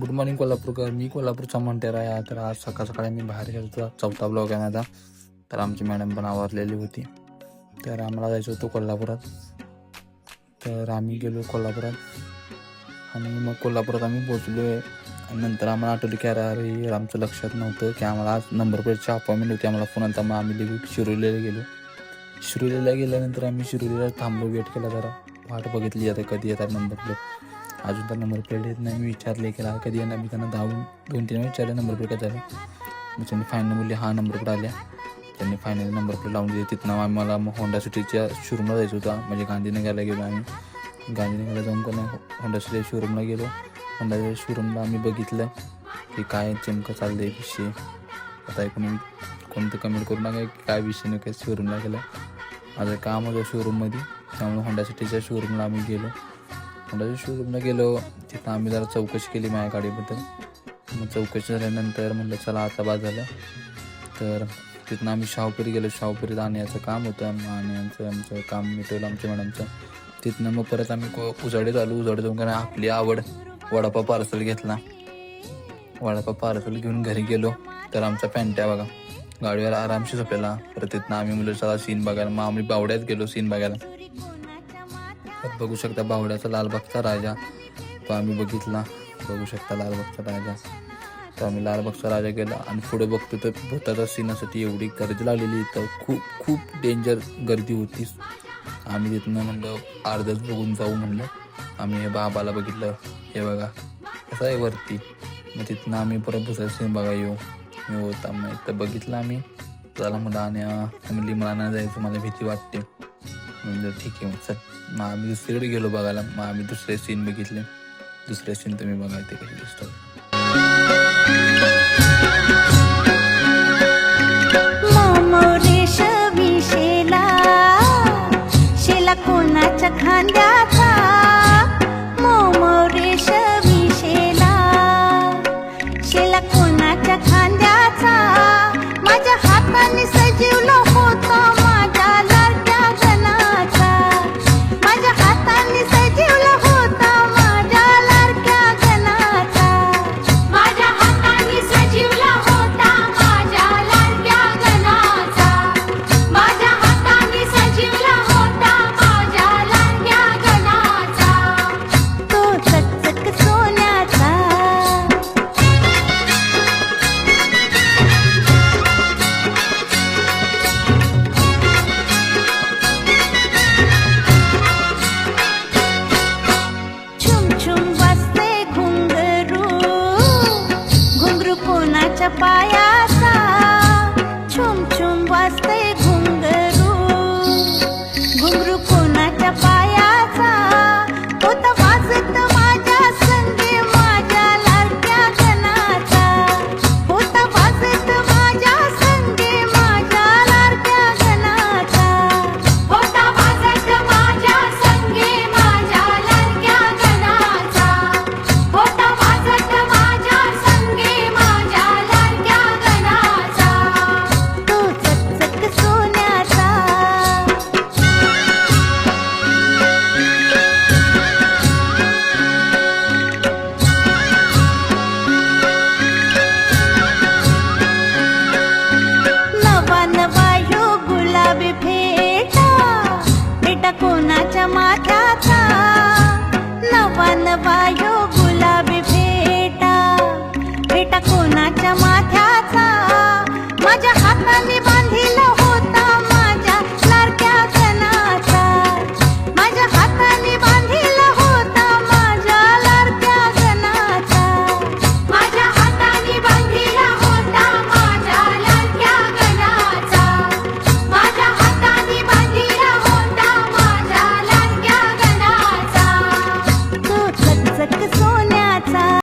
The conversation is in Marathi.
Good morning Kolhapurkar. मी कोल्हापूरचा मॉन्टेर आहे. तर आज सकाळ सकाळी मी बाहेर गेलो होतो. चौथा ब्लॉग आहे माझा. तर आमची मॅडम पण आवरलेली होती. तर आम्हाला जायचं होतं कोल्हापुरात. तर आम्ही गेलो कोल्हापुरात आणि मग कोल्हापुरात आम्ही पोचलो आहे. नंतर आम्हाला आठवलं की अरे आमचं लक्षात नव्हतं की आम्हाला आज नंबर प्लेटची अपॉइंटमेंट होती. आम्हाला फोन आला. मग आम्ही लगेच शिरोलीला गेलो. शिरोलीला गेल्यानंतर आम्ही शिरोलीला थांबलो, वेट केला, जरा वाट बघितली आता कधी येतात नंबर प्लेट. अजून तर नंबर प्लेट येत नाही. मी विचारले केला कधी येणार. मी त्यांना 2-3 वेळा विचारलं नंबर प्लेट काय झालं. मग त्यांनी फायनल बोलले हा नंबर प्लेट आल्या. त्यांनी फायनल नंबर प्लेट लावून दिली. तिथनं आम्हाला मग होंडा सिटीच्या शोरूमला जायचं होता. म्हणजे गांधीनगरला गेलो आम्ही. गांधीनगरला जाऊन पण होंडा सिटीच्या शोरूमला गेलो. होंडाच्या शोरूमला आम्ही बघितलं की काय नेमकं चाललं आहे विषय. आता कोणतं कमेंट करू नका की काय विषय नाही, काय शोरूमला गेलं. माझं काम होतं शोरूममध्ये, त्यामुळे होंडा सिटीच्या शोरूमला आम्ही गेलो. होंडाच्या शोरूमला गेलो. तिथं आम्ही जरा चौकशी केली माझ्या गाडीबद्दल. मग चौकशी झाल्यानंतर म्हटलं चला आता बाद झालं. तर तिथून आम्ही शाहूपुरी गेलो. शाहूपुरीत आणण्याचं काम होतं. आमचं काम मिटवलं आमच्या मॅडमचं. तिथनं मग परत आम्ही उजाडे जाऊन कारण आपली आवड वडापाव पार्सल घेतला. वडापाव पार्सल घेऊन घरी गेलो. तर आमचा पॅन्ट्या बघा गाडीवर आरामशी झोपलेला. परत तिथनं आम्ही मुलं चला सीन बघायला. मग आम्ही बावड्यात गेलो सीन बघायला. तर बघू शकता बावड्याचा लालबागचा राजा तो आम्ही बघितला. बघू शकता लालबागचा राजा. तर आम्ही लालबागचा राजा गेला आणि पुढे बघतो तर भूताचा सीनासाठी एवढी गर्दी लागलेली. तर खूप डेंजर गर्दी होती. आम्ही तिथनं म्हणलं अर्धच बघून जाऊ म्हणलं. आम्ही हे बाबाला बघितलं, हे बघा कसं आहे वरती. मग तिथनं आम्ही परत दुसऱ्या सीन बघा येऊ होता. मग तर बघितलं आम्ही. चला म्हणलं आणि म्हणली मला नाही जायचं, मला भीती वाटते. म्हणजे ठीक आहे मग चल. मग आम्ही दुसरीकडे गेलो बघायला. मग आम्ही दुसरे सीन बघितले. दुसरे सीन तुम्ही बघा ते कसे दिसतात. शेला कोणाच्या खांद्याचा मोमोरेश विशेला. शेला कोणाच्या खांद्याचा माझ्या हाताने सजीवला होता माझ्या लाडक्या गणाचा. माझ्या हाताने सजीवला होता माझ्या लाडक्या गणाचा. माझ्या हाताने सजीवला होता माझ्या लाडक्या गणाचा. माझ्या हाताने सजीवला होता माझ्या लाडक्या गणाचा. तो चकचक सोन्याचा. छुम छुम वाजते घुंगरू. घुंगरू कोणाच्या पाया